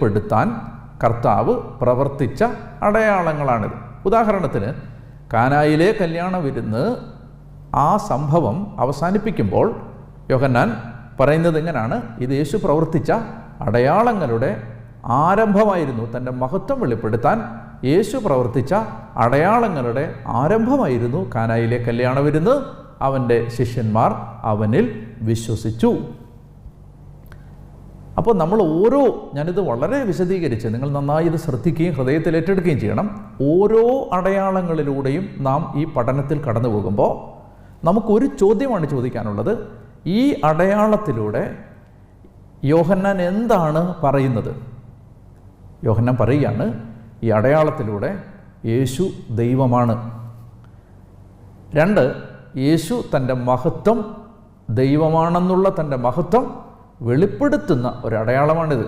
വെളിപ്പെടുത്താൻ കർത്താവ് പ്രവർത്തിച്ച അടയാളങ്ങളാണിത്. ഉദാഹരണത്തിന്, കാനായിലെ കല്യാണ വിരുന്ന് ആ സംഭവം അവസാനിപ്പിക്കുമ്പോൾ യോഹന്നാൻ പറയുന്നത് എങ്ങനെയാണ്? ഇത് യേശു പ്രവർത്തിച്ച അടയാളങ്ങളുടെ ആരംഭമായിരുന്നു. തൻ്റെ മഹത്വം വെളിപ്പെടുത്താൻ യേശു പ്രവർത്തിച്ച അടയാളങ്ങളുടെ ആരംഭമായിരുന്നു കാനായിലെ കല്യാണ വിരുന്ന്. അവൻ്റെ ശിഷ്യന്മാർ അവനിൽ വിശ്വസിച്ചു. അപ്പോൾ നമ്മൾ ഞാനിത് വളരെ വിശദീകരിച്ച് നിങ്ങൾ നന്നായി ഇത് ശ്രദ്ധിക്കുകയും ഹൃദയത്തിൽ ഏറ്റെടുക്കുകയും ചെയ്യണം. ഓരോ അടയാളങ്ങളിലൂടെയും നാം ഈ പഠനത്തിൽ കടന്നു പോകുമ്പോൾ നമുക്കൊരു ചോദ്യമാണ് ചോദിക്കാനുള്ളത്. ഈ അടയാളത്തിലൂടെ യോഹന്നാൻ എന്താണ് പറയുന്നത്? യോഹന്നാൻ പറയുകയാണ്, ഈ അടയാളത്തിലൂടെ യേശു ദൈവമാണ്. 2, യേശു തൻ്റെ മഹത്വം, ദൈവമാണെന്നുള്ള തൻ്റെ മഹത്വം വെളിപ്പെടുത്തുന്ന ഒരടയാളമാണിത്.